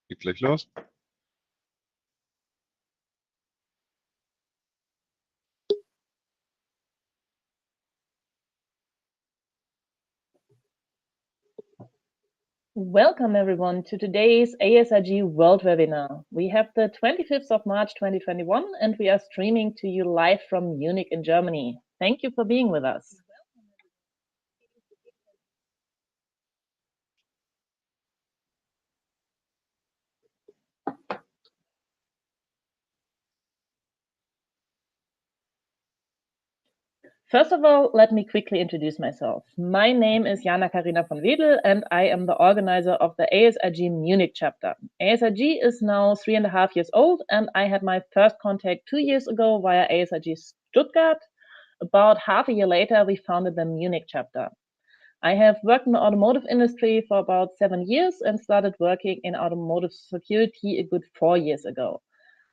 Geht gleich los. Welcome everyone to today's ASRG World Webinar. We have the 25th of March 2021 and we are streaming to you live from Munich in Germany. Thank you for being with us. First of all, let me quickly introduce myself. My name is Jana Karina von Wedel and I am the organizer of the ASRG Munich chapter. ASRG is now 3.5 years old and I had my first contact 2 years ago via ASRG Stuttgart. About half a year later, we founded the Munich chapter. I have worked in the automotive industry for about 7 years and started working in automotive security a good 4 years ago.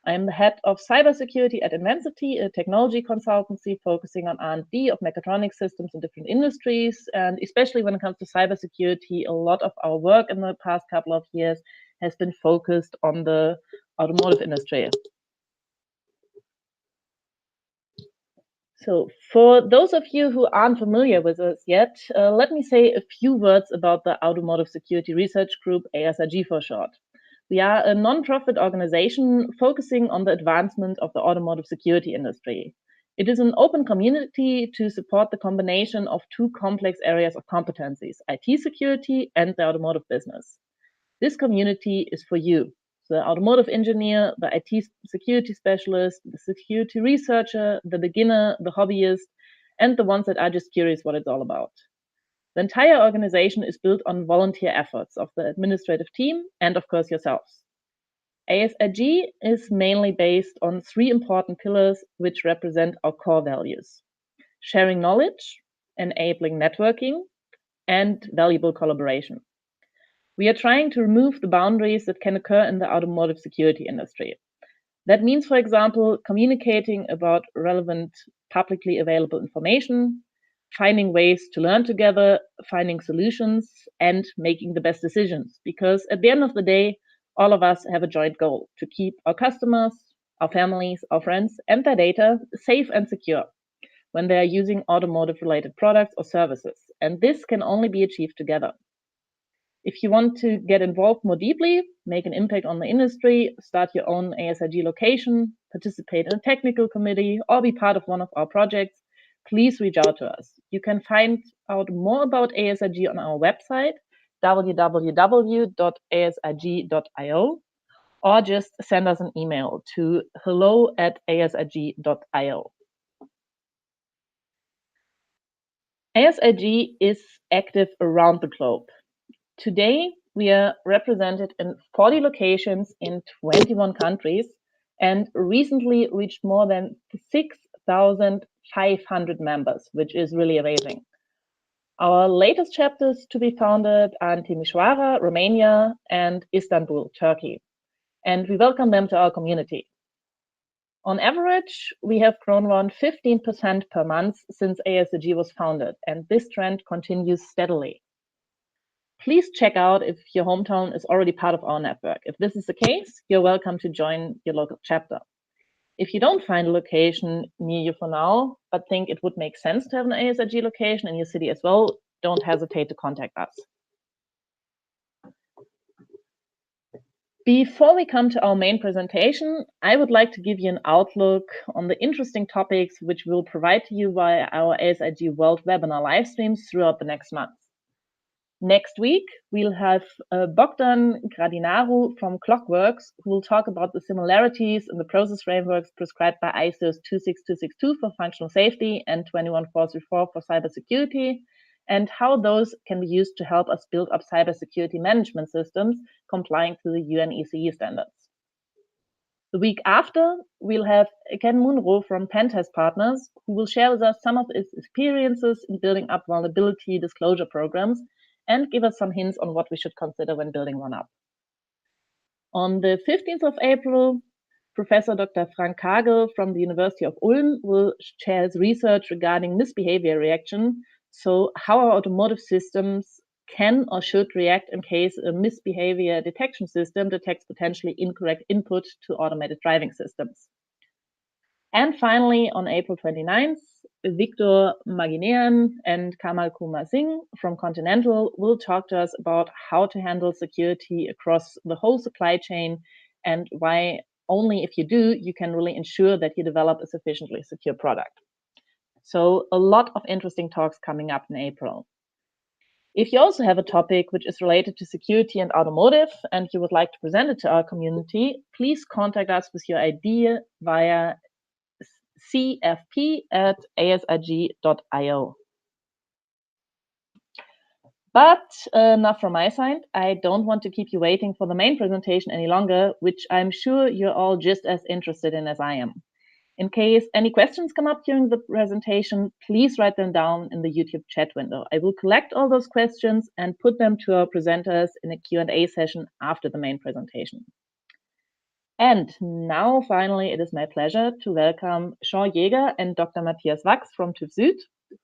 I am the head of cybersecurity at Immensity, a technology consultancy focusing on R&D of mechatronic systems in different industries. And especially when it comes to cybersecurity, a lot of our work in the past couple of years has been focused on the automotive industry. So for those of you who aren't familiar with us yet, let me say a few words about the Automotive Security Research Group, ASRG for short. We are a non-profit organization focusing on the advancement of the automotive security industry. It is an open community to support the combination of two complex areas of competencies, IT security and the automotive business. This community is for you, the automotive engineer, the IT security specialist, the security researcher, the beginner, the hobbyist, and the ones that are just curious what it's all about. The entire organization is built on volunteer efforts of the administrative team and, of course, yourselves. ASRG is mainly based on 3 important pillars which represent our core values: sharing knowledge, enabling networking, and valuable collaboration. We are trying to remove the boundaries that can occur in the automotive security industry. That means, for example, communicating about relevant publicly available information, finding ways to learn together, finding solutions, and making the best decisions. Because at the end of the day, all of us have a joint goal: to keep our customers, our families, our friends, and their data safe and secure when they are using automotive-related products or services. And this can only be achieved together. If you want to get involved more deeply, make an impact on the industry, start your own ASRG location, participate in a technical committee, or be part of one of our projects, please reach out to us. You can find out more about ASRG on our website, www.asrg.io, or just send us an email to hello@asrg.io. ASRG is active around the globe. Today, we are represented in 40 locations in 21 countries and recently reached more than 6,500 members, which is really amazing. Our latest chapters to be founded are in Timișoara, Romania, and Istanbul, Turkey. And we welcome them to our community. On average, we have grown around 15% per month since ASRG was founded, and this trend continues steadily. Please check out if your hometown is already part of our network. If this is the case, you're welcome to join your local chapter. If you don't find a location near you for now, but think it would make sense to have an ASRG location in your city as well, don't hesitate to contact us. Before we come to our main presentation, I would like to give you an outlook on the interesting topics which we'll provide to you via our ASRG World Webinar live streams throughout the next month. Next week, we'll have Bogdan Gradinaru from Clockworks, who will talk about the similarities in the process frameworks prescribed by ISO 26262 for functional safety and 21434 for cybersecurity, and how those can be used to help us build up cybersecurity management systems complying to the UNECE standards. The week after, we'll have Ken Munro from Pentest Partners, who will share with us some of his experiences in building up vulnerability disclosure programs and give us some hints on what we should consider when building one up. On the 15th of April, Professor Dr. Frank Kagel from the University of Ulm will share his research regarding misbehavior reaction, so how our automotive systems can or should react in case a misbehavior detection system detects potentially incorrect input to automated driving systems. And finally, on April 29th, Victor Maginean and Kamal Kumar Singh from Continental will talk to us about how to handle security across the whole supply chain and why only if you do, you can really ensure that you develop a sufficiently secure product. So a lot of interesting talks coming up in April. If you also have a topic which is related to security and automotive and you would like to present it to our community, please contact us with your idea via cfp@asrg.io. But enough from my side. I don't want to keep you waiting for the main presentation any longer, which I'm sure you're all just as interested in as I am. In case any questions come up during the presentation, please write them down in the YouTube chat window. I will collect all those questions and put them to our presenters in a Q&A session after the main presentation. And now, finally, it is my pleasure to welcome Jean Jäger and Dr. Matthias Wachs from TÜV SÜD,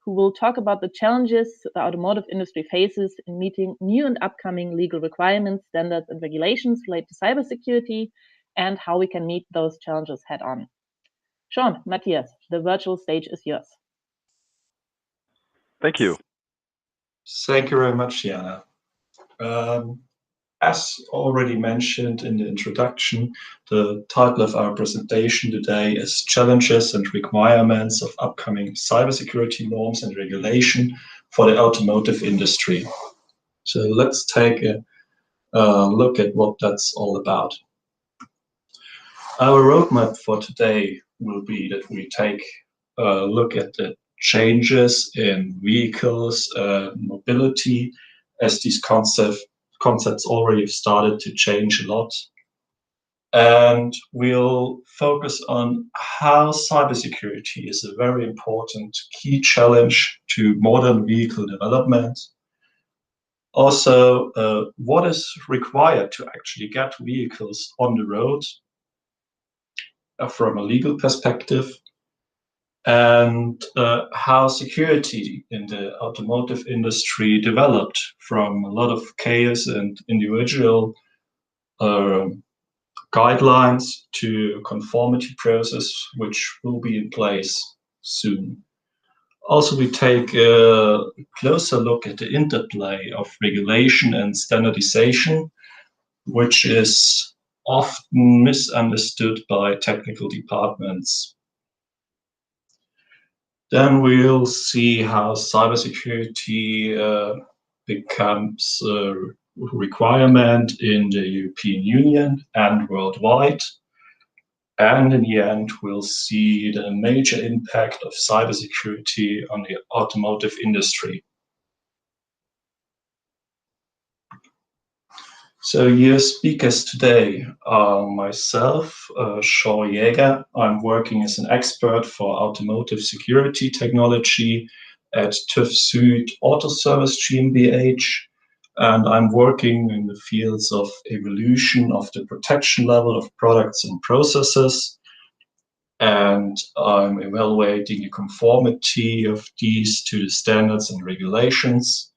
who will talk about the challenges the automotive industry faces in meeting new and upcoming legal requirements, standards, and regulations related to cybersecurity, and how we can meet those challenges head on. Jean, Matthias, the virtual stage is yours. Thank you. Thank you very much, Jana. As already mentioned in the introduction, the title of our presentation today is Challenges and Requirements of Upcoming Cybersecurity Norms and Regulation for the Automotive Industry. So let's take a look at what that's all about. Our roadmap for today will be that we take a look at the changes in vehicles, mobility, as these concepts already have started to change a lot. And we'll focus on how cybersecurity is a very important key challenge to modern vehicle development. Also, what is required to actually get vehicles on the road from a legal perspective, and how security in the automotive industry developed from a lot of chaos and individual guidelines to a conformity process, which will be in place soon. Also, we take a closer look at the interplay of regulation and standardization, which is often misunderstood by technical departments. Then we'll see how cybersecurity becomes a requirement in the European Union and worldwide. And in the end, we'll see the major impact of cybersecurity on the automotive industry. So your speakers today are myself, Jean Jäger. I'm working as an expert for Automotive Security Technology at TÜV SÜD Auto Service GmbH. And I'm working in the fields of evolution of the protection level of products and processes. And I'm evaluating the conformity of these to the standards and regulations,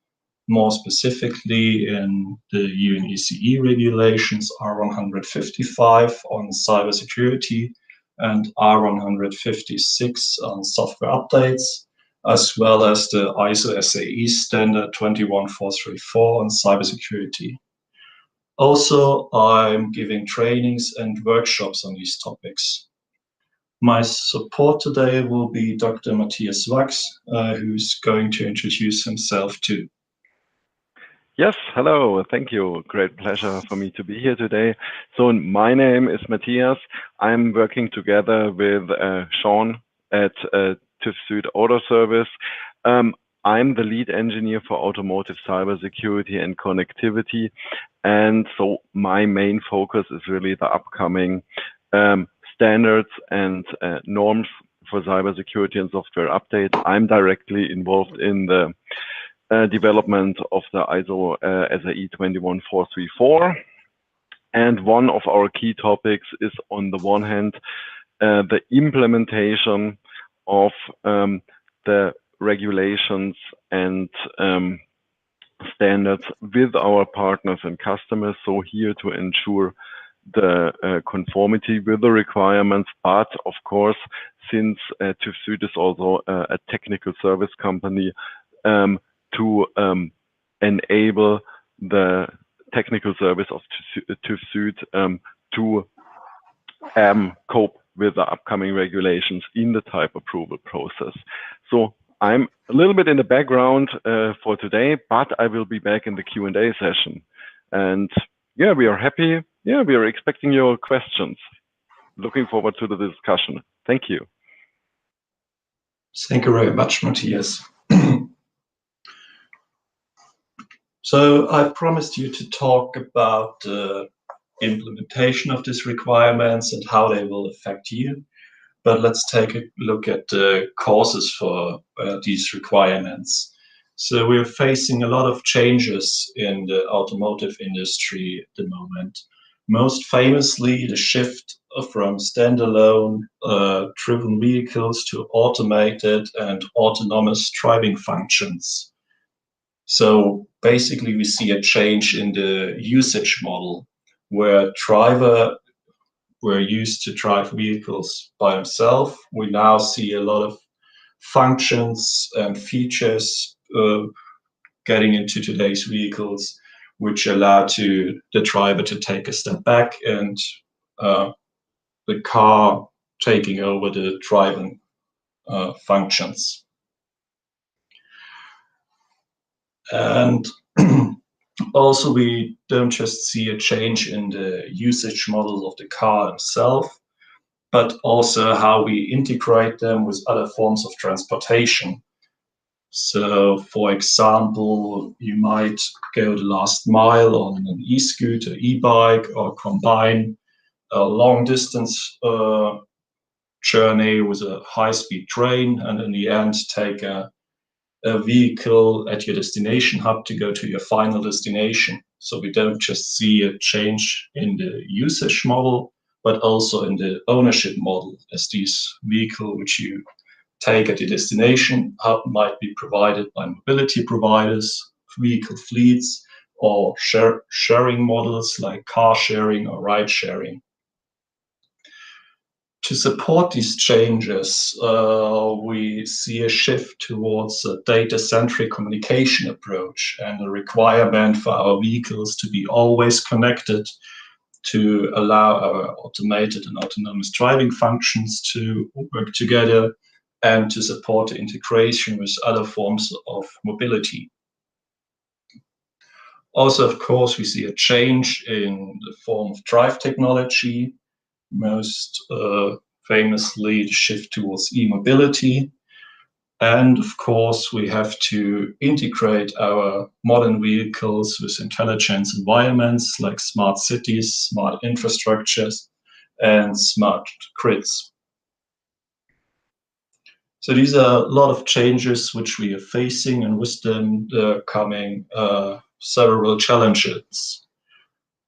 more specifically in the UNECE regulations R155 on cybersecurity and R156 on software updates, as well as the ISO SAE standard 21434 on cybersecurity. Also, I'm giving trainings and workshops on these topics. My support today will be Dr. Matthias Wachs, who's going to introduce himself too. Yes, hello, thank you. Great pleasure for me to be here today. So my name is Matthias. I'm working together with Sean at TÜV SÜD Auto Service. I'm the lead engineer for Automotive Cybersecurity and Connectivity. And so my main focus is really the upcoming standards and norms for cybersecurity and software updates. I'm directly involved in the development of the ISO SAE 21434. And one of our key topics is, on the one hand, the implementation of the regulations and standards with our partners and customers. So here to ensure the conformity with the requirements, but of course, since TÜV SÜD is also a technical service company, to enable the technical service of TÜV SÜD to cope with the upcoming regulations in the type approval process. So I'm a little bit in the background for today, but I will be back in the Q&A session. And yeah, we are happy. Yeah, we are expecting your questions. Looking forward to the discussion. Thank you. Thank you very much, Matthias. So I promised you to talk about the implementation of these requirements and how they will affect you. But let's take a look at the causes for these requirements. So we're facing a lot of changes in the automotive industry at the moment. Most famously, the shift from standalone driven vehicles to automated and autonomous driving functions. So basically, we see a change in the usage model, where driver were used to drive vehicles by himself. We now see a lot of functions and features getting into today's vehicles, which allow the driver to take a step back and the car taking over the driving functions. And also, we don't just see a change in the usage model of the car itself, but also how we integrate them with other forms of transportation. So, for example, you might go the last mile on an e-scooter, e-bike, or combine a long-distance journey with a high-speed train, and in the end, take a vehicle at your destination hub to go to your final destination. So we don't just see a change in the usage model, but also in the ownership model, as these vehicle which you take at your destination hub might be provided by mobility providers, vehicle fleets, or sharing models like car sharing or ride sharing. To support these changes, we see a shift towards a data-centric communication approach and a requirement for our vehicles to be always connected to allow our automated and autonomous driving functions to work together and to support the integration with other forms of mobility. Also, of course, we see a change in the form of drive technology. Most famously, the shift towards e-mobility. And of course, we have to integrate our modern vehicles with intelligent environments like smart cities, smart infrastructures, and smart grids. So these are a lot of changes which we are facing, and with them there are coming several challenges.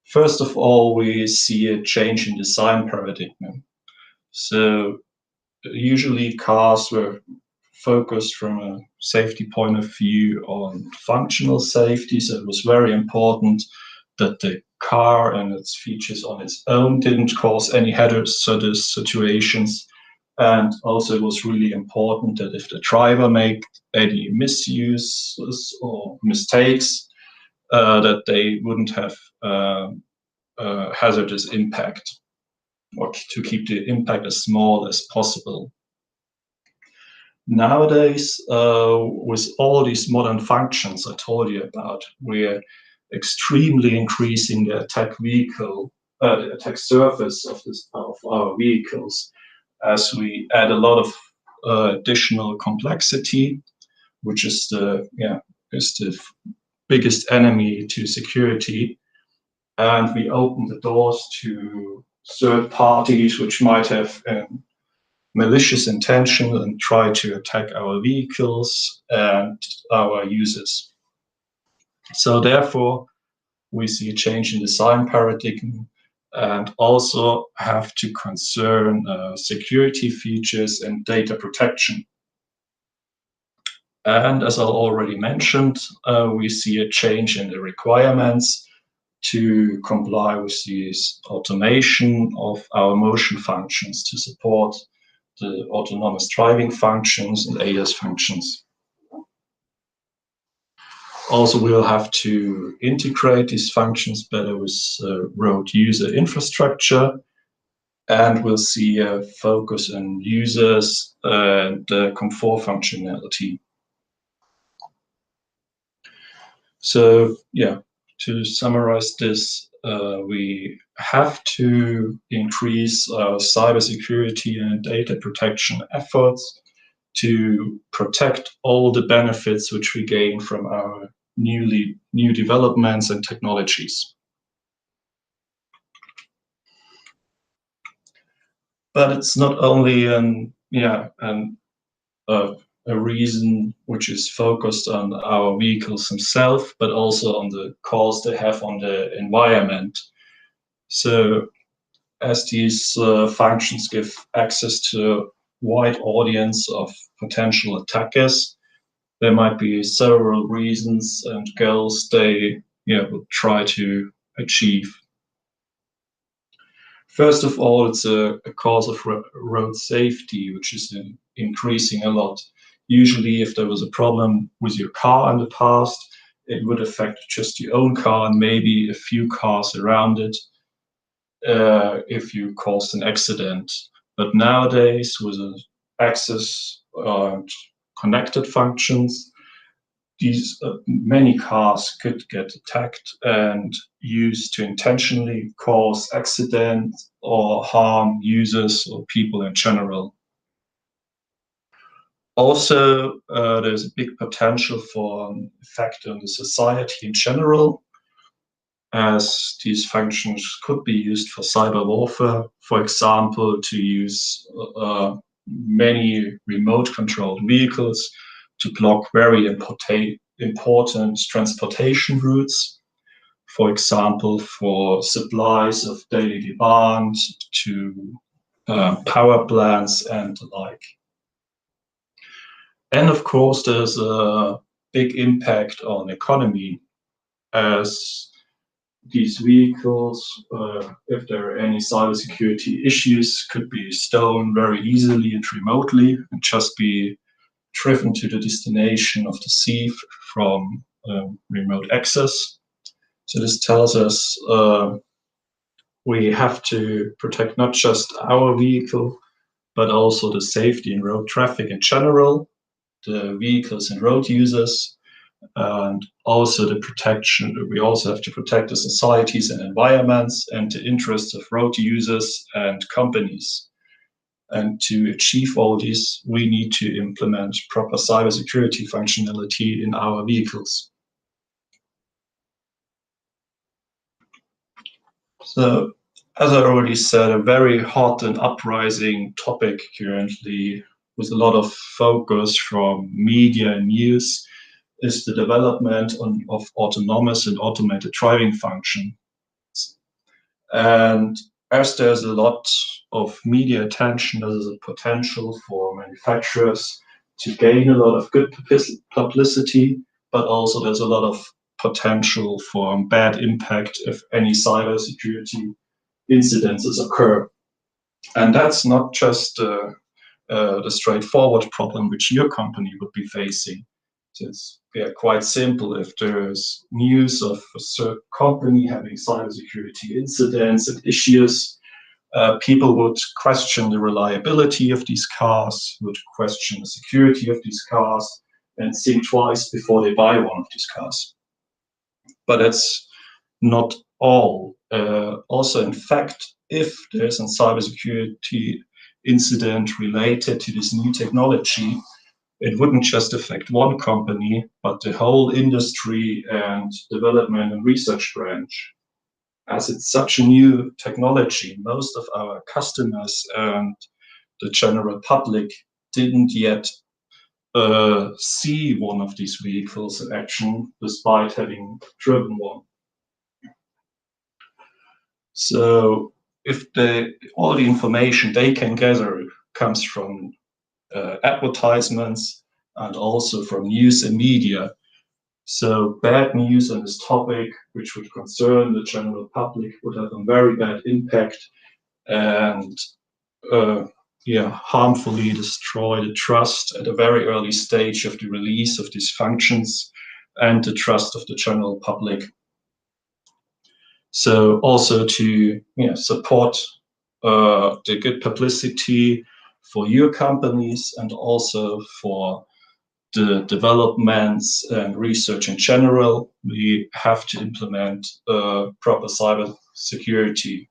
First of all, we see a change in design paradigm. So usually cars were focused from a safety point of view on functional safety. So it was very important that the car and its features on its own didn't cause any hazardous situations. And also it was really important that if the driver made any misuses or mistakes, that they wouldn't have hazardous impact, or to keep the impact as small as possible. Nowadays, with all these modern functions I told you about, we're extremely increasing the attack surface of our vehicles, as we add a lot of additional complexity, which is the biggest enemy to security. And we open the doors to third parties which might have malicious intention and try to attack our vehicles and our users. So therefore, we see a change in design paradigm and also have to concern security features and data protection. And as I already mentioned, we see a change in the requirements to comply with this automation of our motion functions to support the autonomous driving functions and ADAS functions. Also, we'll have to integrate these functions better with road user infrastructure, and we'll see a focus on users and comfort functionality. So, yeah, to summarize this, we have to increase our cybersecurity and data protection efforts to protect all the benefits which we gain from our new developments and technologies. But it's not only a reason which is focused on our vehicles themselves, but also on the costs they have on the environment. So as these functions give access to a wide audience of potential attackers, there might be several reasons and goals they would try to achieve. First of all, it's a cause of road safety, which is increasing a lot. Usually, if there was a problem with your car in the past, it would affect just your own car and maybe a few cars around it if you caused an accident. But nowadays, with access and connected functions, these many cars could get attacked and used to intentionally cause accidents or harm users or people in general. Also, there's a big potential for an effect on the society in general, as these functions could be used for cyber warfare, for example, to use many remote-controlled vehicles to block very important transportation routes, for example, for supplies of daily demand to power plants and the like. And of course, there's a big impact on economy, as these vehicles, if there are any cybersecurity issues, could be stolen very easily and remotely and just be driven to the destination of the thief from remote access. So this tells us we have to protect not just our vehicle, but also the safety in road traffic in general, the vehicles and road users, and also the protection. We also have to protect the societies and environments and the interests of road users and companies. And to achieve all this, we need to implement proper cybersecurity functionality in our vehicles. So, as I already said, a very hot and uprising topic currently, with a lot of focus from media and news, is the development of autonomous and automated driving functions. And as there's a lot of media attention, there's a potential for manufacturers to gain a lot of good publicity, but also there's a lot of potential for bad impact if any cybersecurity incidences occur. And that's not just the straightforward problem which your company would be facing. So it's quite simple. If there's news of a certain company having cybersecurity incidents and issues, people would question the reliability of these cars, would question the security of these cars, and think twice before they buy one of these cars. But that's not all. Also, in fact, if there's a cybersecurity incident related to this new technology, it wouldn't just affect one company, but the whole industry and development and research branch. As it's such a new technology, most of our customers and the general public didn't yet see one of these vehicles in action, despite having driven one. So if all the information they can gather comes from advertisements, and also from news and media. So bad news on this topic, which would concern the general public, would have a very bad impact and harmfully destroy the trust at a very early stage of the release of these functions and the trust of the general public. So also to support the good publicity for your companies and also for the developments and research in general, we have to implement proper cyber security.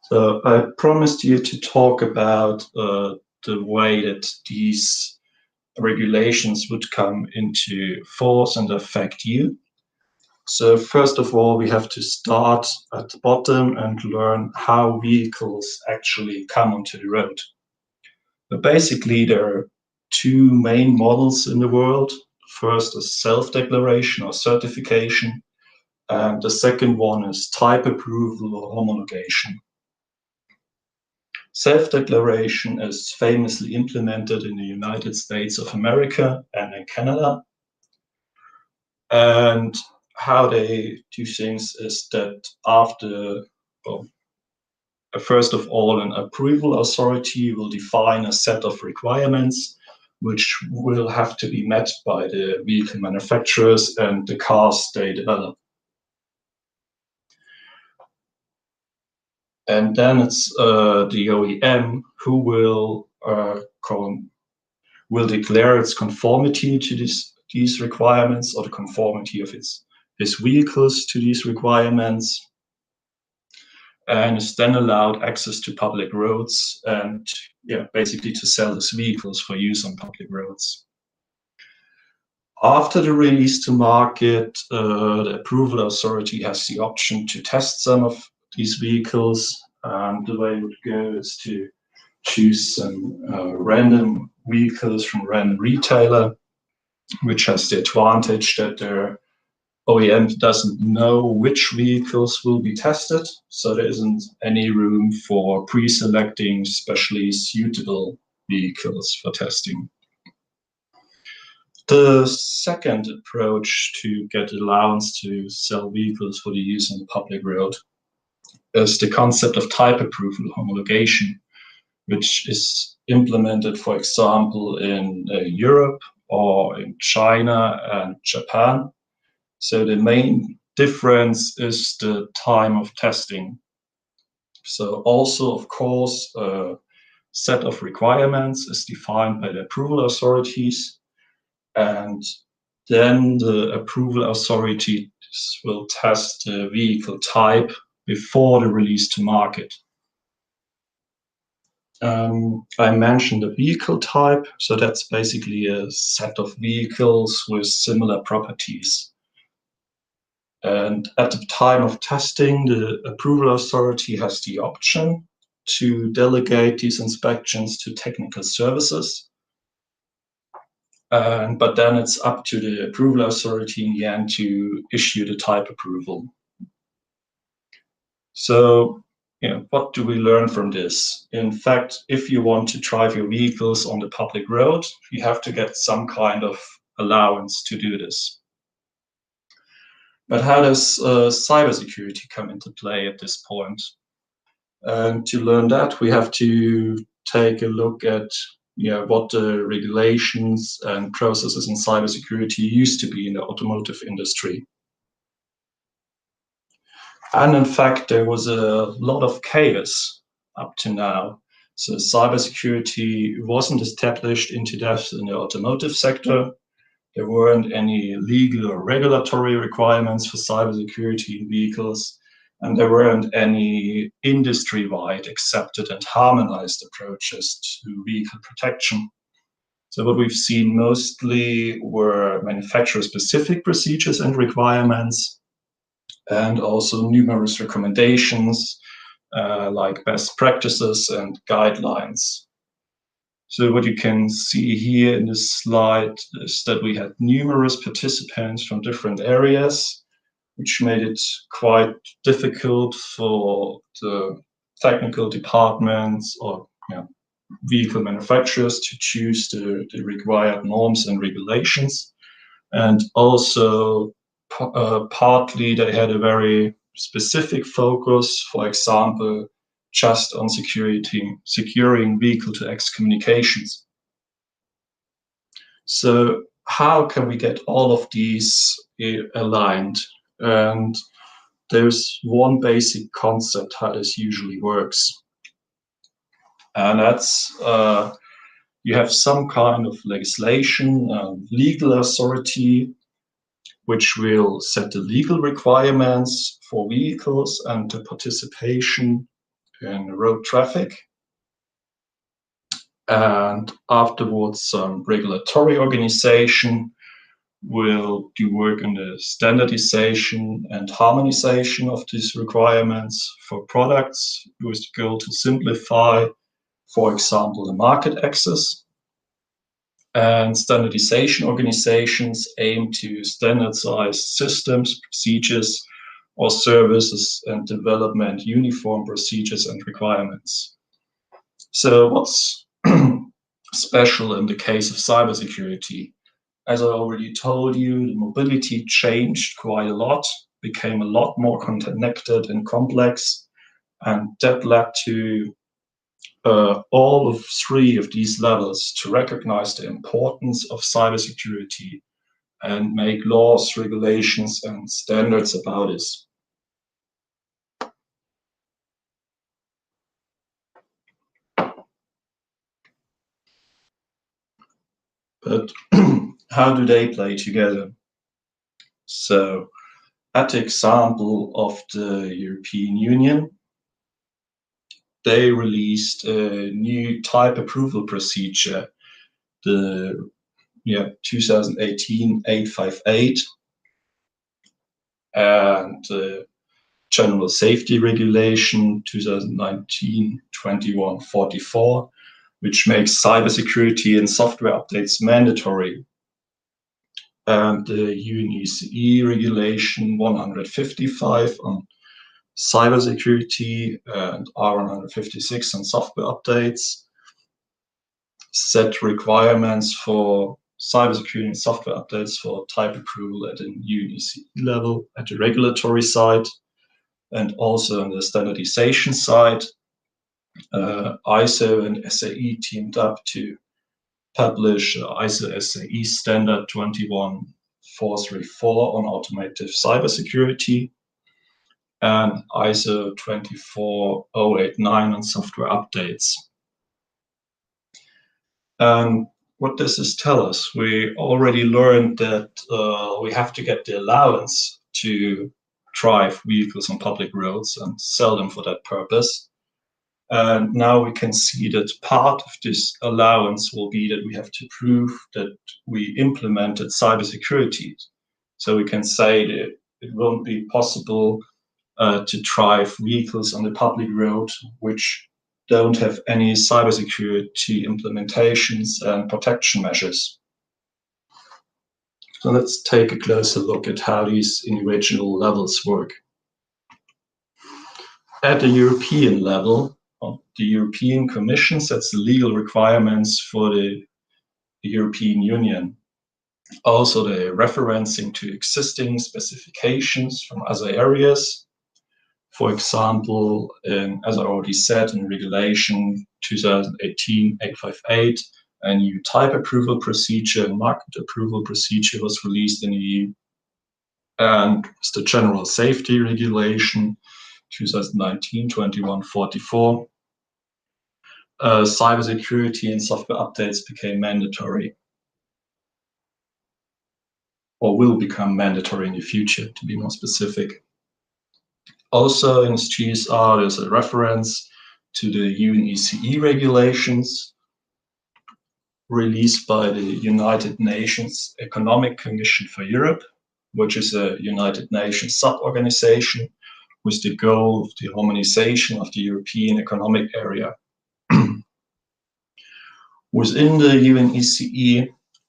So I promised you to talk about the way that these regulations would come into force and affect you. So first of all, we have to start at the bottom and learn how vehicles actually come onto the road. But basically, there are two main models in the world. First is self-declaration or certification, and the second one is type approval or homologation. Self-declaration is famously implemented in the United States of America and in Canada. And how they do things is that after, first of all, an approval authority will define a set of requirements which will have to be met by the vehicle manufacturers and the cars they develop. And then it's the OEM who will declare its conformity to these requirements, or the conformity of his vehicles to these requirements, and is then allowed access to public roads and basically to sell his vehicles for use on public roads. After the release to market, the approval authority has the option to test some of these vehicles, and the way it would go is to choose some random vehicles from a random retailer, which has the advantage that their OEM doesn't know which vehicles will be tested, so there isn't any room for pre-selecting specially suitable vehicles for testing. The second approach to get allowance to sell vehicles for the use on the public road is the concept of type approval homologation, which is implemented, for example, in Europe or in China and Japan. So the main difference is the time of testing. So also, of course, a set of requirements is defined by the approval authorities, and then the approval authorities will test the vehicle type before the release to market. I mentioned the vehicle type, so that's basically a set of vehicles with similar properties. And at the time of testing, the approval authority has the option to delegate these inspections to technical services. But then it's up to the approval authority in the end to issue the type approval. So, what do we learn from this? In fact, if you want to drive your vehicles on the public road, you have to get some kind of allowance to do this. But how does cybersecurity come into play at this point? And to learn that, we have to take a look at what the regulations and processes in cybersecurity used to be in the automotive industry. And in fact, there was a lot of chaos up to now. So cybersecurity wasn't established into depth in the automotive sector. There weren't any legal or regulatory requirements for cybersecurity in vehicles, and there weren't any industry-wide accepted and harmonized approaches to vehicle protection. So what we've seen mostly were manufacturer-specific procedures and requirements, and also numerous recommendations like best practices and guidelines. So what you can see here in this slide is that we had numerous participants from different areas, which made it quite difficult for the technical departments or vehicle manufacturers to choose the required norms and regulations. And also partly they had a very specific focus, for example, just on securing vehicle-to-X communications. So how can we get all of these aligned? And there's one basic concept how this usually works. And that's you have some kind of legislation, legal authority, which will set the legal requirements for vehicles and the participation in road traffic. And afterwards, some regulatory organization will do work on the standardization and harmonization of these requirements for products with the goal to simplify, for example, the market access. And standardization organizations aim to standardize systems, procedures, or services and development uniform procedures and requirements. So what's special in the case of cybersecurity? As I already told you, the mobility changed quite a lot, became a lot more connected and complex, and that led to all of three of these levels to recognize the importance of cybersecurity and make laws, regulations, and standards about this. But how do they play together? So, at the example of the European Union, they released a new type approval procedure, the 2018-858, and the General Safety Regulation 2019-2144, which makes cybersecurity and software updates mandatory. And the UNECE Regulation 155 on cybersecurity and R156 on software updates set requirements for cybersecurity and software updates for type approval at a UNECE level, at the regulatory side, and also on the standardization side. ISO and SAE teamed up to publish ISO SAE standard 21434 on automotive cybersecurity and ISO 24089 on software updates. And what does this tell us? We already learned that we have to get the allowance to drive vehicles on public roads and sell them for that purpose. And now we can see that part of this allowance will be that we have to prove that we implemented cybersecurity. So we can say that it won't be possible to drive vehicles on the public road which don't have any cybersecurity implementations and protection measures. So let's take a closer look at how these individual levels work. At the European level, the European Commission sets the legal requirements for the European Union. Also, the referencing to existing specifications from other areas. For example, as I already said, in Regulation 2018-858, a new type approval procedure and market approval procedure was released in the EU. And the General Safety Regulation 2019-2144. Cybersecurity and software updates became mandatory, or will become mandatory in the future, to be more specific. Also in GSR, there's a reference to the UNECE regulations released by the United Nations Economic Commission for Europe, which is a United Nations sub-organization with the goal of the harmonization of the European Economic Area. Within the UNECE,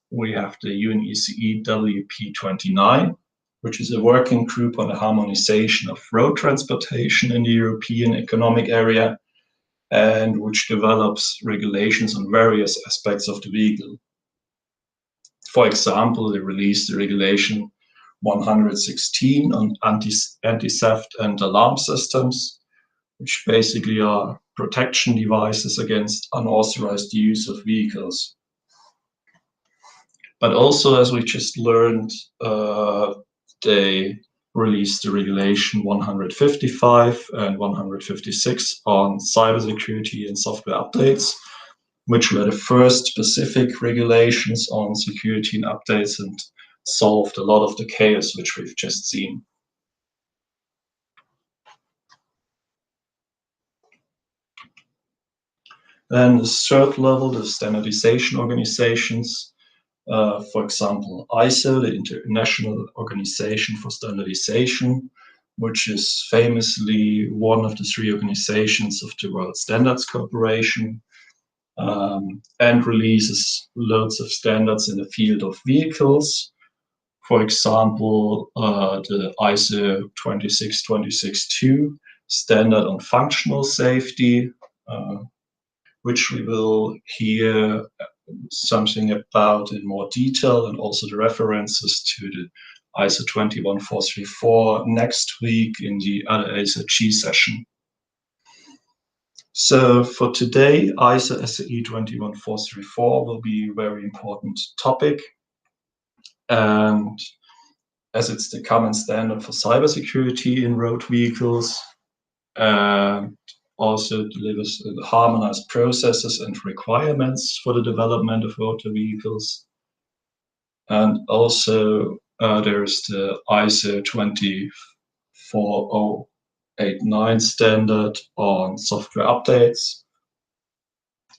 we have the UNECE WP29, which is a working group on the harmonization of road transportation in the European Economic Area. and which develops regulations on various aspects of the vehicle. For example, they released the regulation 116 on anti-theft and alarm systems, which basically are protection devices against unauthorized use of vehicles. But also, as we just learned, they released the regulation 155 and 156 on cybersecurity and software updates, which were the first specific regulations on security and updates and solved a lot of the chaos which we've just seen. Then the third level, the standardization organizations, for example, ISO, the International Organization for Standardization, which is famously one of the three organizations of the World Standards Corporation, and releases loads of standards in the field of vehicles. For example, the ISO 26262 standard on functional safety, which we will hear something about in more detail, and also the references to the ISO 21434 next week in the other ASRG session. So for today, ISO SAE 21434 will be a very important topic. And as it's the common standard for cybersecurity in road vehicles, and also delivers harmonized processes and requirements for the development of motor vehicles. And also there's the ISO 24089 standard on software updates.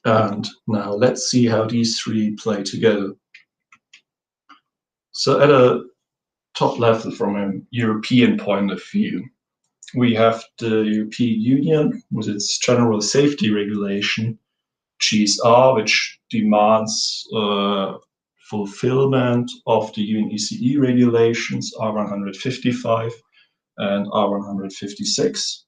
And now let's see how these three play together. So at a top level, from a European point of view, we have the European Union with its General Safety Regulation, GSR, which demands fulfillment of the UNECE regulations R155 and R156.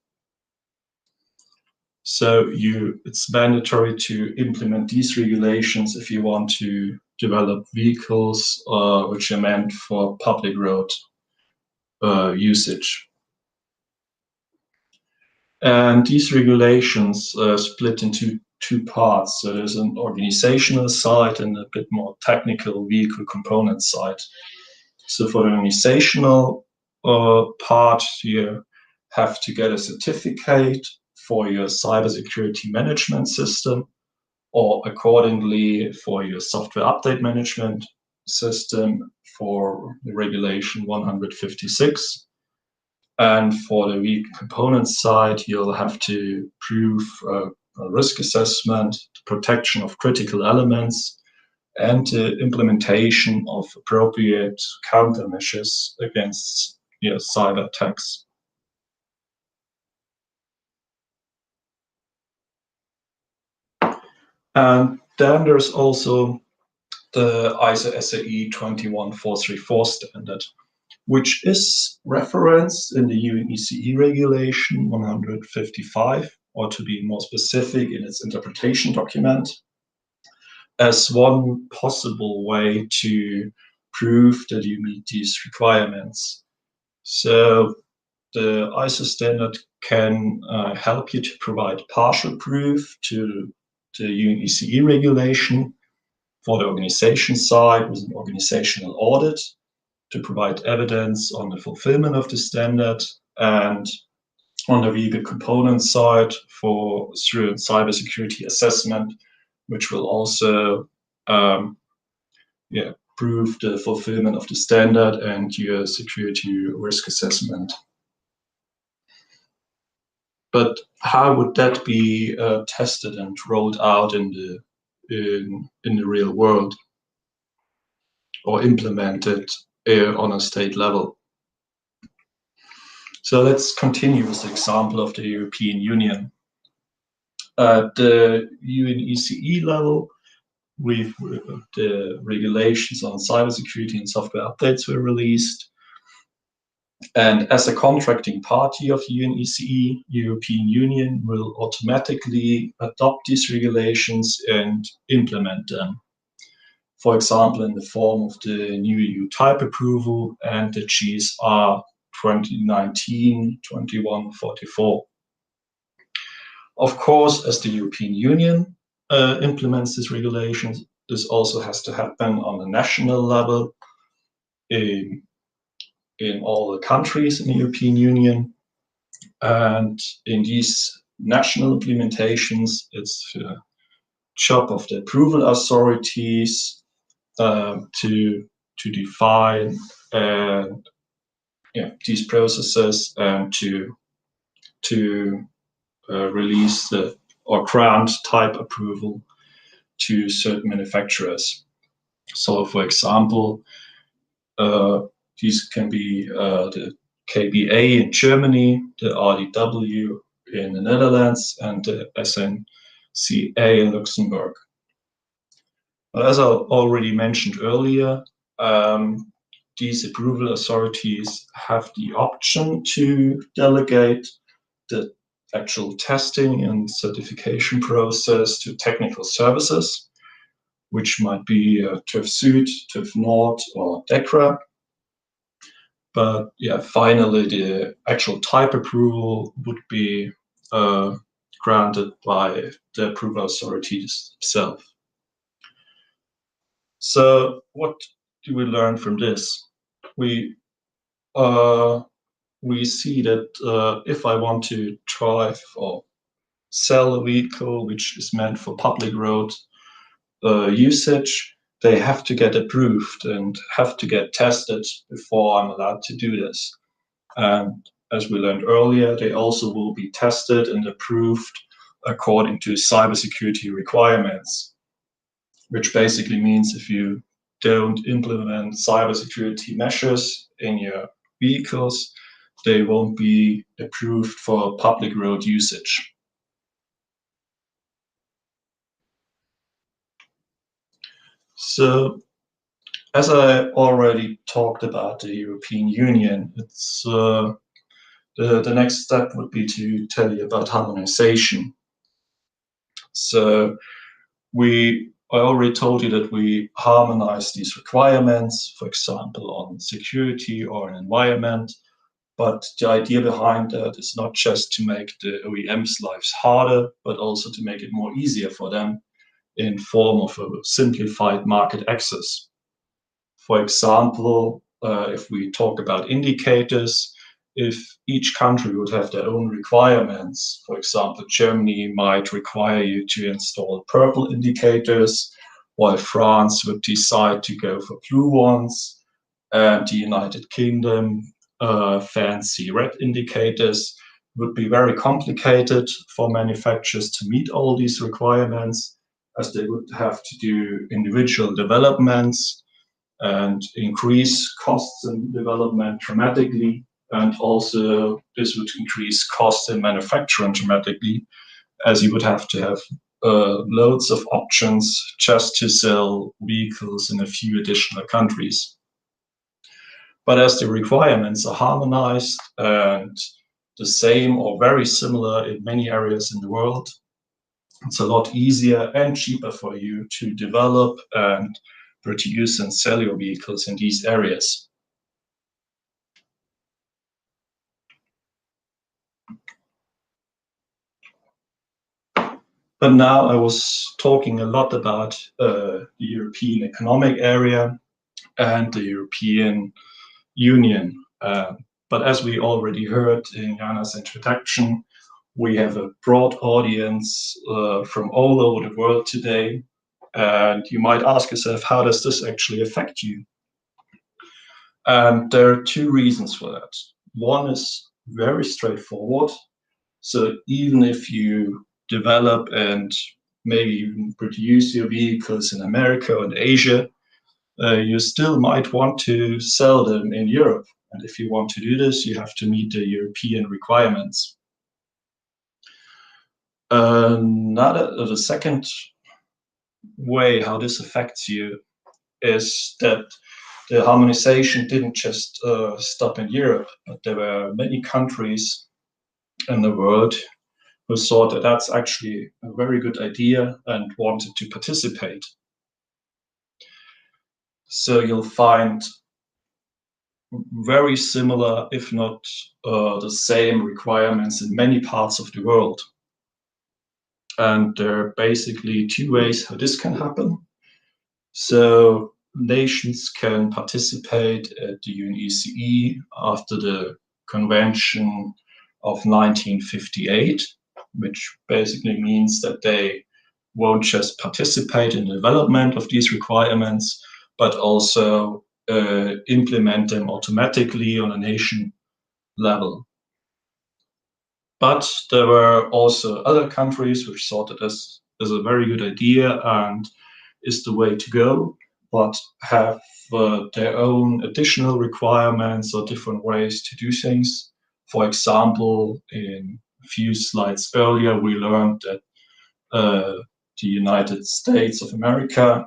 So it's mandatory to implement these regulations if you want to develop vehicles which are meant for public road usage. And these regulations are split into two parts. So there's an organizational side and a bit more technical vehicle component side. So for the organizational part, you have to get a certificate for your cybersecurity management system, or accordingly for your software update management system for the regulation 156. And for the vehicle component side, you'll have to prove a risk assessment, protection of critical elements, and the implementation of appropriate countermeasures against cyber attacks. And then there's also the ISO SAE 21434 standard, which is referenced in the UNECE regulation 155, or to be more specific, in its interpretation document, as one possible way to prove that you meet these requirements. So the ISO standard can help you to provide partial proof to the UNECE regulation for the organization side with an organizational audit to provide evidence on the fulfillment of the standard, and on the vehicle component side through a cybersecurity assessment, which will also prove the fulfillment of the standard and your security risk assessment. But how would that be tested and rolled out in the real world, or implemented on a state level? So let's continue with the example of the European Union. At the UNECE level, the regulations on cybersecurity and software updates were released. And as a contracting party of UNECE, European Union will automatically adopt these regulations and implement them. For example, in the form of the new EU type approval and the GSR 2019-2144. Of course, as the European Union implements these regulations, this also has to happen on a national level in all the countries in the European Union. And in these national implementations, it's the job of the approval authorities to define these processes and to release or grant type approval to certain manufacturers. So, for example, these can be the KBA in Germany, the RDW in the Netherlands, and the SNCA in Luxembourg. But as I already mentioned earlier, these approval authorities have the option to delegate the actual testing and certification process to technical services, which might be TÜV SÜD, TÜV Nord, or DEKRA. But yeah, finally, the actual type approval would be granted by the approval authorities itself. So what do we learn from this? We see that if I want to drive or sell a vehicle which is meant for public road usage, they have to get approved and have to get tested before I'm allowed to do this. And as we learned earlier, they also will be tested and approved according to cybersecurity requirements, which basically means if you don't implement cybersecurity measures in your vehicles, they won't be approved for public road usage. So, as I already talked about the European Union, it's the next step would be to tell you about harmonization. So, I already told you that we harmonize these requirements, for example, on security or an environment. But the idea behind that is not just to make the OEMs' lives harder, but also to make it more easier for them in form of a simplified market access. For example, if we talk about indicators, if each country would have their own requirements, for example, Germany might require you to install purple indicators, while France would decide to go for blue ones, and the United Kingdom fancy red indicators. Would be very complicated for manufacturers to meet all these requirements, as they would have to do individual developments and increase costs in development dramatically. And also this would increase costs in manufacturing dramatically, as you would have to have loads of options just to sell vehicles in a few additional countries. But as the requirements are harmonized and the same or very similar in many areas in the world, it's a lot easier and cheaper for you to develop and produce and sell your vehicles in these areas. But now I was talking a lot about the European Economic Area and the European Union. But as we already heard in Jana's introduction, we have a broad audience from all over the world today. And you might ask yourself, how does this actually affect you? And there are two reasons for that. One is very straightforward. So even if you develop and maybe even produce your vehicles in America and Asia, you still might want to sell them in Europe. And if you want to do this, you have to meet the European requirements. The second way how this affects you is that the harmonization didn't just stop in Europe, but there were many countries in the world who thought that that's actually a very good idea and wanted to participate. So you'll find very similar, if not the same requirements in many parts of the world. And there are basically two ways how this can happen. So nations can participate at the UNECE after the Convention of 1958, which basically means that they won't just participate in the development of these requirements, but also implement them automatically on a nation level. But there were also other countries which thought that this is a very good idea and is the way to go, but have their own additional requirements or different ways to do things. For example, in a few slides earlier, we learned that the United States of America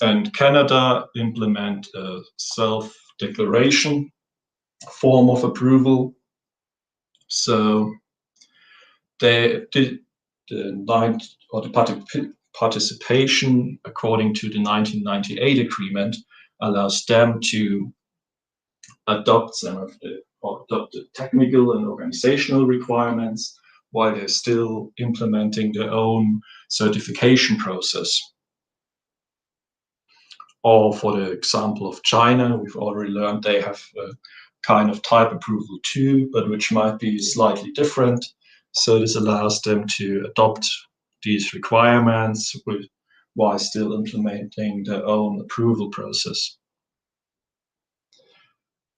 and Canada implement a self-declaration form of approval. So they did the participation according to the 1998 agreement allows them to adopt some of the technical and organizational requirements while they're still implementing their own certification process. Or for the example of China, we've already learned they have a kind of type approval too, but which might be slightly different. So this allows them to adopt these requirements while still implementing their own approval process.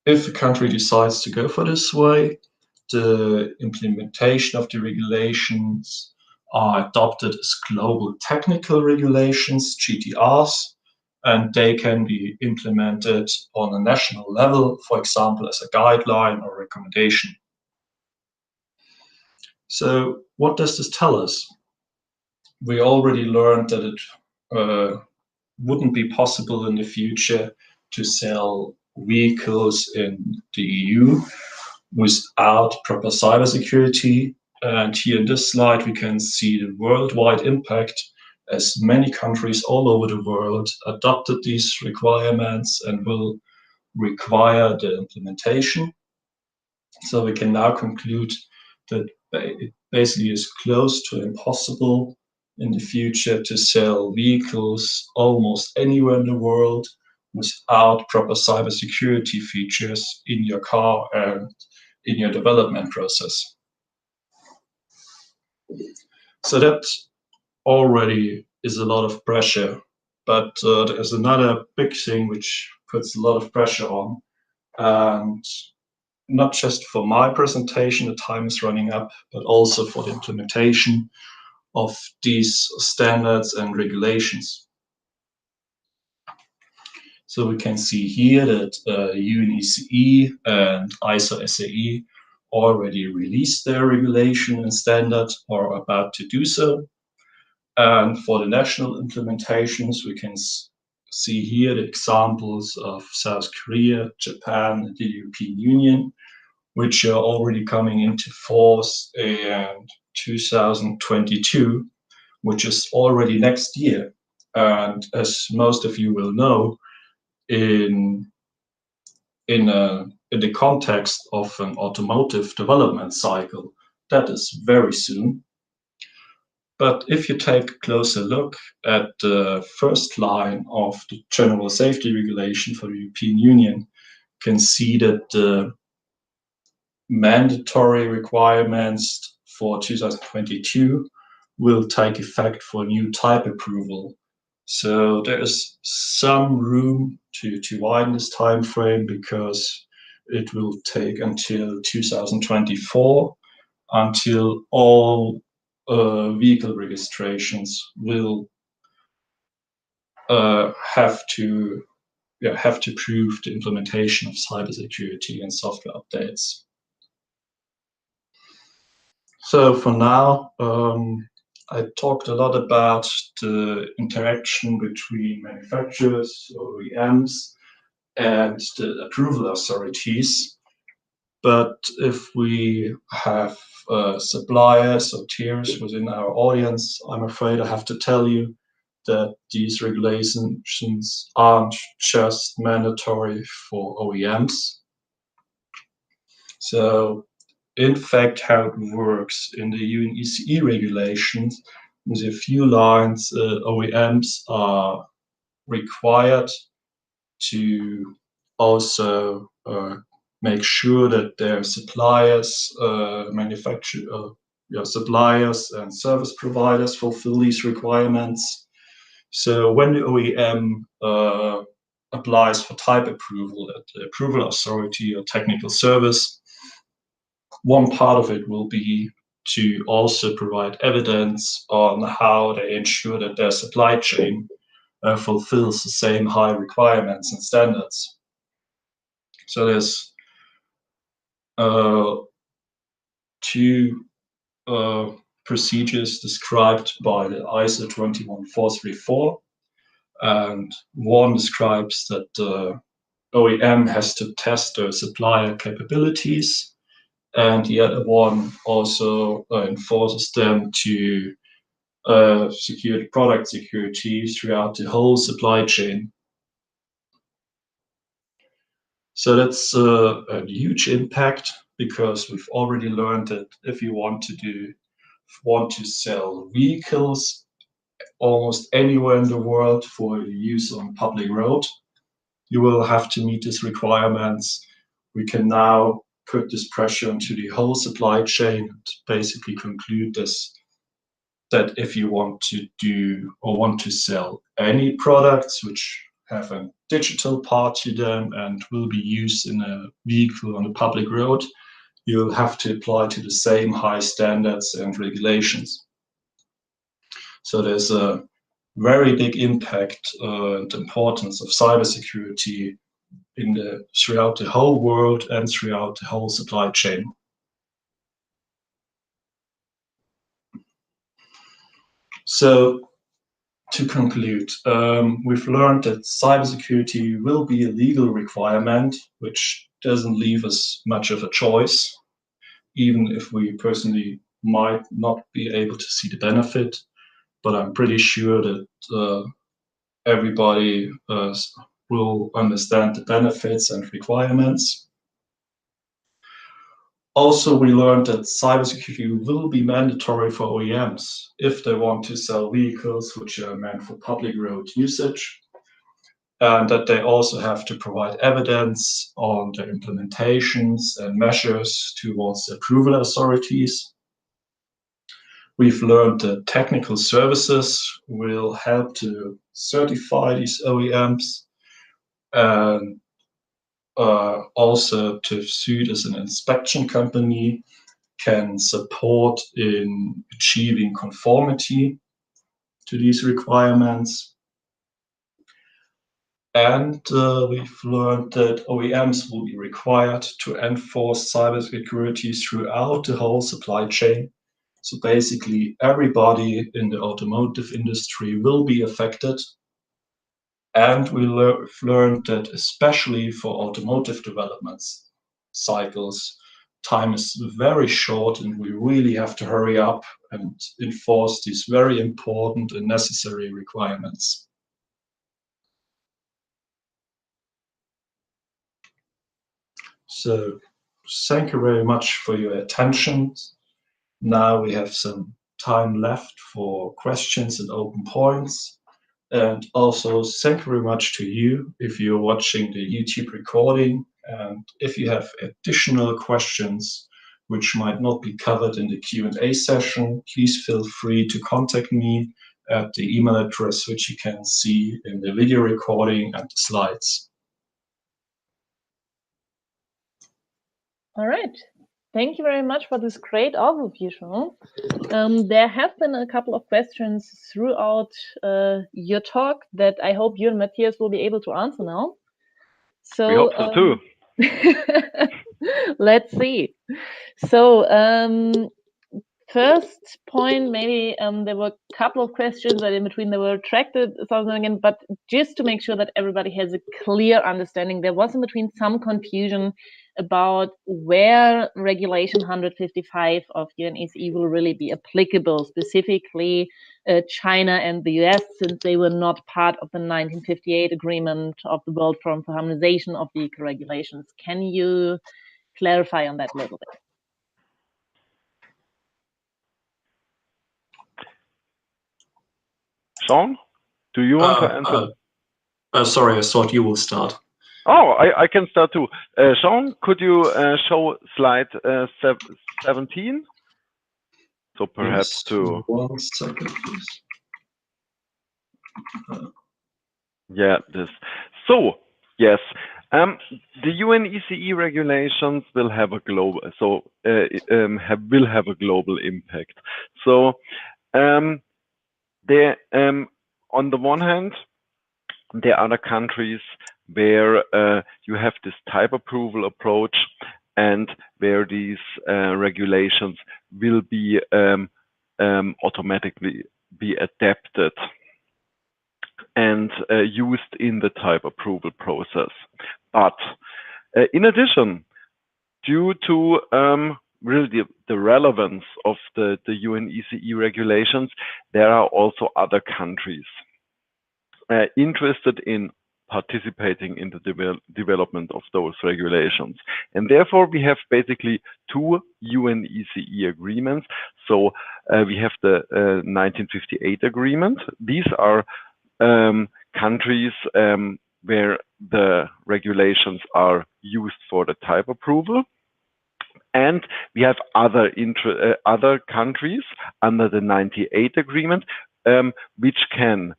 If a country decides to go for this way, the implementation of the regulations are adopted as global technical regulations, GTRs, and they can be implemented on a national level, for example, as a guideline or recommendation. So what does this tell us? We already learned that it wouldn't be possible in the future to sell vehicles in the EU without proper cybersecurity. And here in this slide, we can see the worldwide impact as many countries all over the world adopted these requirements and will require the implementation. So we can now conclude that it basically is close to impossible in the future to sell vehicles almost anywhere in the world without proper cybersecurity features in your car and in your development process. So that already is a lot of pressure, but there's another big thing which puts a lot of pressure on, and not just for my presentation, the time is running up, but also for the implementation of these standards and regulations. So we can see here that UNECE and ISO SAE already released their regulation and standard or are about to do so. And for the national implementations, we can see here the examples of South Korea, Japan, and the European Union, which are already coming into force in 2022, which is already next year. And as most of you will know, in the context of an automotive development cycle, that is very soon. But if you take a closer look at the first line of the General Safety Regulation for the European Union, you can see that the mandatory requirements for 2022 will take effect for new type approval. So there is some room to widen this time frame because it will take until 2024 until all vehicle registrations will have to prove the implementation of cybersecurity and software updates. So for now, I talked a lot about the interaction between manufacturers, OEMs, and the approval authorities. But if we have suppliers or tiers within our audience, I'm afraid I have to tell you that these regulations aren't just mandatory for OEMs. So, in fact, how it works in the UNECE regulations, in a few lines, OEMs are required to also make sure that their suppliers, suppliers and service providers fulfill these requirements. So when the OEM applies for type approval at the approval authority or technical service, one part of it will be to also provide evidence on how they ensure that their supply chain fulfills the same high requirements and standards. So there's two procedures described by the ISO 21434, and one describes that the OEM has to test their supplier capabilities, and the other one also enforces them to secure product security throughout the whole supply chain. So that's a huge impact, because we've already learned that if you want to sell vehicles almost anywhere in the world for use on public road, you will have to meet these requirements. We can now put this pressure into the whole supply chain and basically conclude this, that if you want to do or want to sell any products which have a digital part to them and will be used in a vehicle on a public road, you'll have to apply to the same high standards and regulations. So there's a very big impact and importance of cybersecurity throughout the whole world and throughout the whole supply chain. So to conclude, we've learned that cybersecurity will be a legal requirement, which doesn't leave us much of a choice, even if we personally might not be able to see the benefit. But I'm pretty sure that everybody will understand the benefits and requirements. Also, we learned that cybersecurity will be mandatory for OEMs if they want to sell vehicles which are meant for public road usage, and that they also have to provide evidence on their implementations and measures towards the approval authorities. We've learned that technical services will help to certify these OEMs, and also TÜV SÜD as an inspection company can support in achieving conformity to these requirements. And we've learned that OEMs will be required to enforce cybersecurity throughout the whole supply chain. So basically, everybody in the automotive industry will be affected. And we've learned that especially for automotive developments cycles, time is very short, and we really have to hurry up and enforce these very important and necessary requirements. So thank you very much for your attention. Now we have some time left for questions and open points. And also thank you very much to you if you're watching the YouTube recording. And if you have additional questions which might not be covered in the Q&A session, please feel free to contact me at the email address which you can see in the video recording and the slides. All right. Thank you very much for this great overview, Sean. There have been a couple of questions throughout your talk that I hope you and Matthias will be able to answer now. So, we hope so too. Let's see. So first point, maybe there were a couple of questions that in between they were retracted something again, but just to make sure that everybody has a clear understanding, there was in between some confusion about where Regulation 155 of UNECE will really be applicable, specifically China and the US, since they were not part of the 1958 agreement of the World Forum for Harmonization of Vehicle Regulations. Can you clarify on that a little bit? Sean, do you want to answer? Sorry, I thought you will start. Oh, I can start too. Sean, could you show slide 17? So perhaps Yes, to 1 second, please. yeah, this. So yes, the UNECE regulations will have a global. So will have a global impact. So there, on the one hand, there are the countries where you have this type approval approach, and where these regulations will be automatically be adapted and used in the type approval process. But in addition, due to really the relevance of the UNECE regulations, there are also other countries interested in participating in the development of those regulations. And therefore, we have basically two UNECE agreements. So we have the 1958 agreement. These are countries where the regulations are used for the type approval. And we have other countries under the 98 agreement which can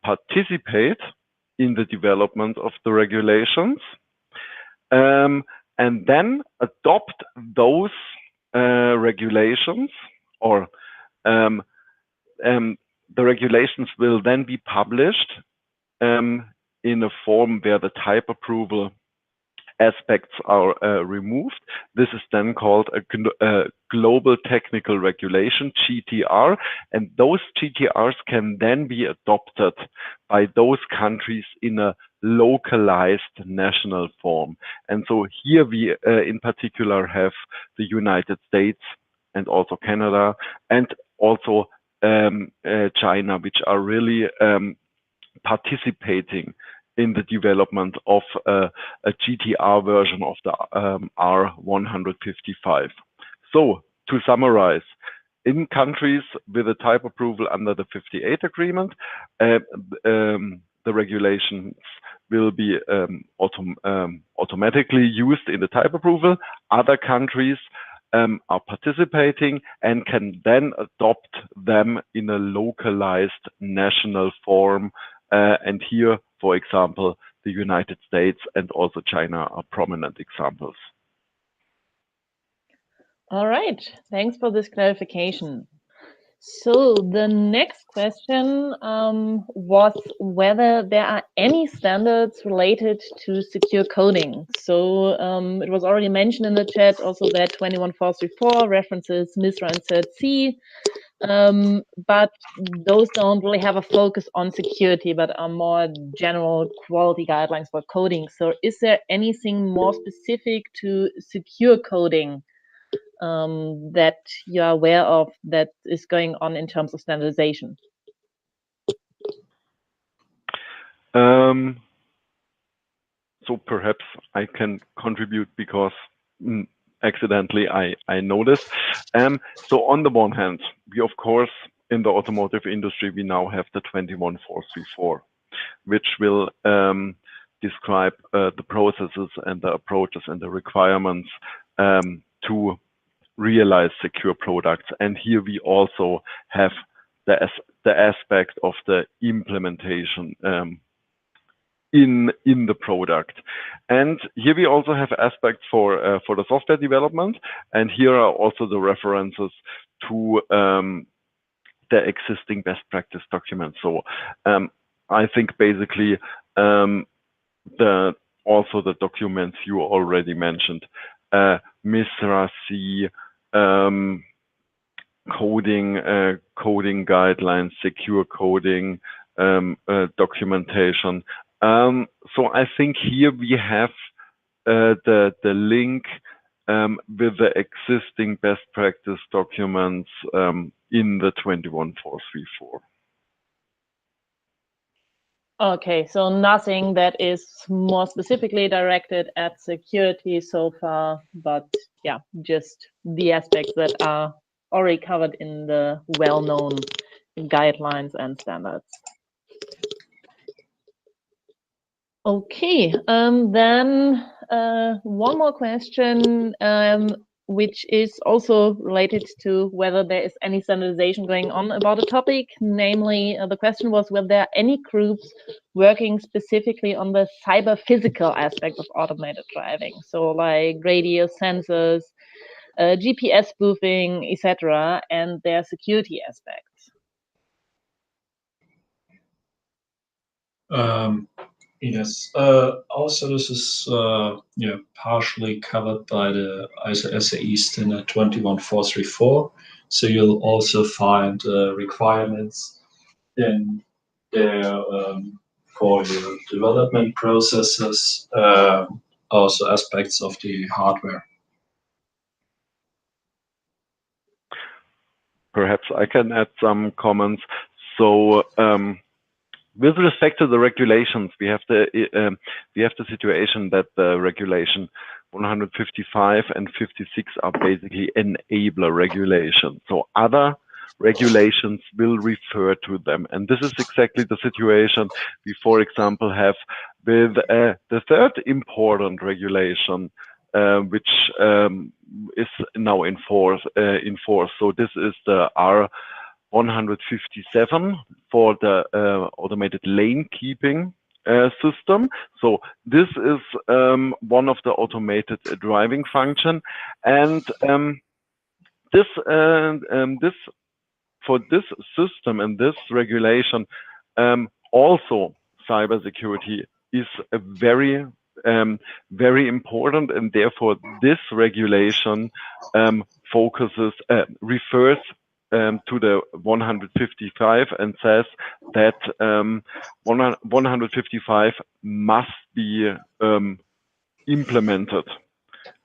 participate in the development of the regulations and then adopt those regulations, or the regulations will then be published in a form where the type approval aspects are removed. This is then called a Global Technical Regulation, GTR, and those GTRs can then be adopted by those countries in a localized national form. And so here we in particular have the United States and also Canada and also China, which are really participating in the development of a GTR version of the R155. So to summarize, in countries with a type approval under the 58 agreement, the regulations will be automatically used in the type approval. Other countries are participating and can then adopt them in a localized national form. And here, for example, the United States and also China are prominent examples. All right, thanks for this clarification. So the next question was whether there are any standards related to secure coding. So it was already mentioned in the chat also that 21434 references MISRA and CERT-C, but those don't really have a focus on security, but are more general quality guidelines for coding. So is there anything more specific to secure coding that you're aware of that is going on in terms of standardization? So perhaps I can contribute because accidentally I noticed. So on the one hand, we of course in the automotive industry we now have the 21434, which will describe the processes and the approaches and the requirements to realize secure products. And here we also have the aspect of the implementation in the product. And here we also have aspects for the software development. And here are also the references to the existing best practice documents. So I think basically also the documents you already mentioned, MISRA-C, coding guidelines, secure coding, documentation. So I think here we have the link with the existing best practice documents in the 21434. Okay, so nothing that is more specifically directed at security so far, but yeah, just the aspects that are already covered in the well-known guidelines and standards. Okay, then one more question, which is also related to whether there is any standardization going on about a topic. Namely, the question was whether there are any groups working specifically on the cyber physical aspect of automated driving. So like radio sensors, GPS spoofing, etc., and their security aspects. Yes. Also, this is partially covered by the ISO SAE standard 21434. So you'll also find requirements in there for your development processes, also aspects of the hardware. Perhaps I can add some comments. So with respect to the regulations, we have the situation that the regulation 155 and 56 are basically enabler regulations. So other regulations will refer to them, and this is exactly the situation we, for example, have with the third important regulation, which is now in force. So this is the R157 for the automated lane keeping system. So this is one of the automated driving function, and this for this system and this regulation, also cybersecurity is a very important, and therefore this regulation refers to the 155 and says that 155 must be implemented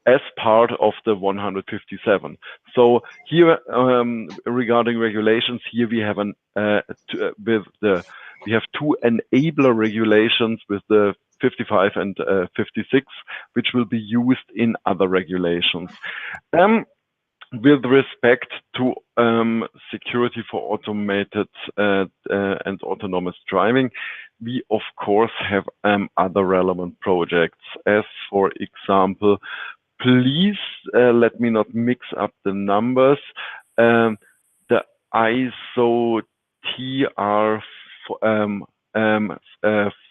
as part of the 157. So here, regarding regulations, here we have we have two enabler regulations with the 55 and 56, which will be used in other regulations. With respect to security for automated and autonomous driving, we of course have other relevant projects, as for example, please let me not mix up the numbers, the ISO TR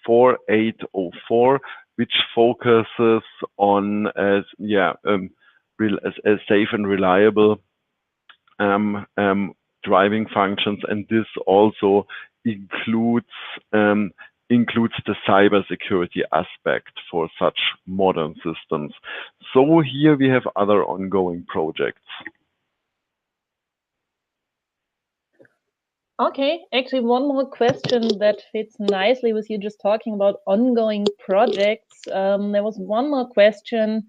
4804, which focuses on safe and reliable driving functions, and this also includes the cybersecurity aspect for such modern systems. So here we have other ongoing projects. Okay, actually one more question that fits nicely with you just talking about ongoing projects. There was one more question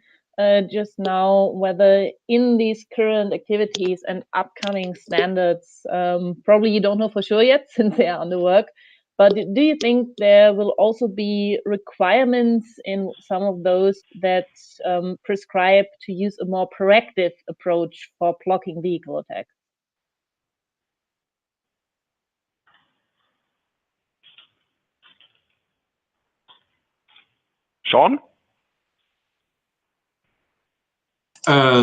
just now, whether in these current activities and upcoming standards, probably you don't know for sure yet since they are under work, but do you think there will also be requirements in some of those that prescribe to use a more proactive approach for blocking vehicle attacks? Sean?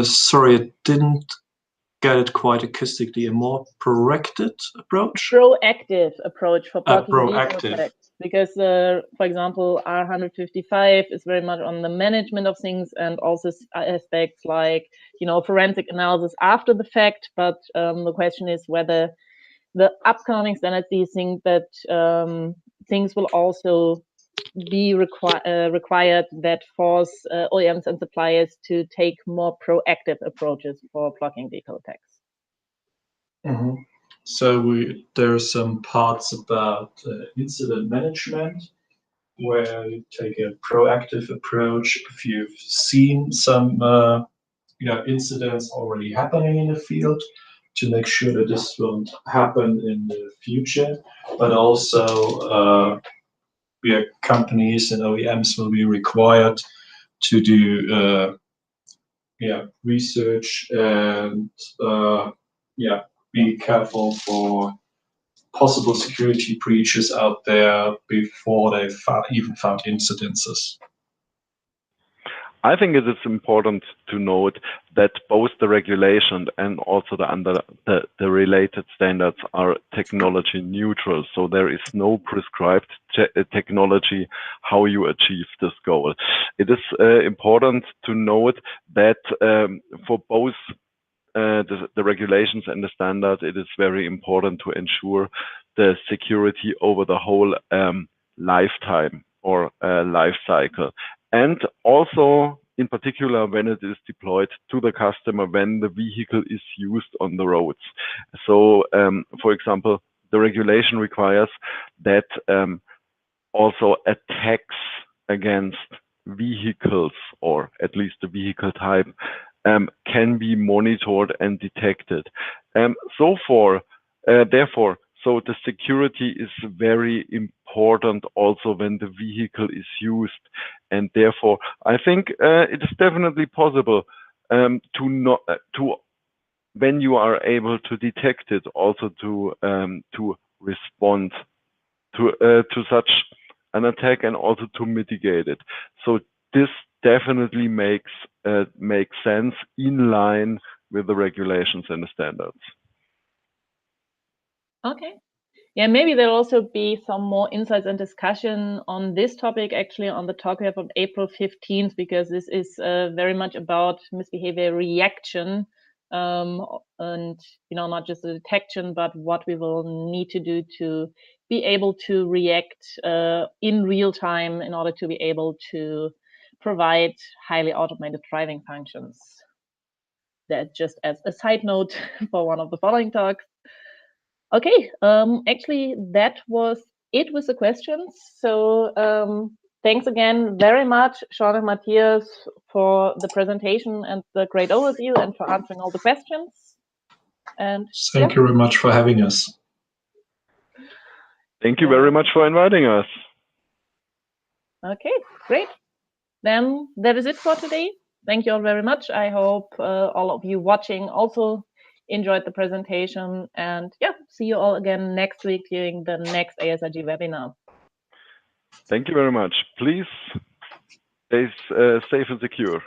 Sorry, I didn't get it quite acoustically. A more proactive approach? Proactive approach for blocking proactive. attacks. Because, for example, R155 is very much on the management of things and also aspects like, forensic analysis after the fact. But the question is whether the upcoming standards, do you think that things will also be required that force OEMs and suppliers to take more proactive approaches for blocking vehicle attacks? So there are some parts about incident management, where you take a proactive approach if you've seen some incidents already happening in the field, to make sure that this won't happen in the future. But also companies and OEMs will be required to do research and be careful for possible security breaches out there before they even found incidences. I think it is important to note that both the regulation and also the related standards are technology neutral. So there is no prescribed technology how you achieve this goal. It is important to note that for both the regulations and the standards, it is very important to ensure the security over the whole lifetime or life cycle. And also, in particular, when it is deployed to the customer, when the vehicle is used on the roads. So, for example, the regulation requires that also attacks against vehicles, or at least the vehicle type, can be monitored and detected. Therefore, so the security is very important also when the vehicle is used, and therefore I think it is definitely possible when you are able to detect it, also to respond to such an attack and also to mitigate it. So this definitely makes sense in line with the regulations and the standards. Okay. Yeah, maybe there'll also be some more insights and discussion on this topic, actually, on the talk we have on April 15th, because this is very much about misbehavior reaction, and not just the detection, but what we will need to do to be able to react in real time in order to be able to provide highly automated driving functions. That just as a side note for one of the following talks. Okay, actually, that was it with the questions. So thanks again very much, Sean and Matthias, for the presentation and the great overview and for answering all the questions. And thank you very much for having us. Thank you very much for inviting us. Okay, great. Then that is it for today. Thank you all very much. I hope all of you watching also enjoyed the presentation, and see you all again next week during the next ASRG webinar. Thank you very much. Please stay safe and secure.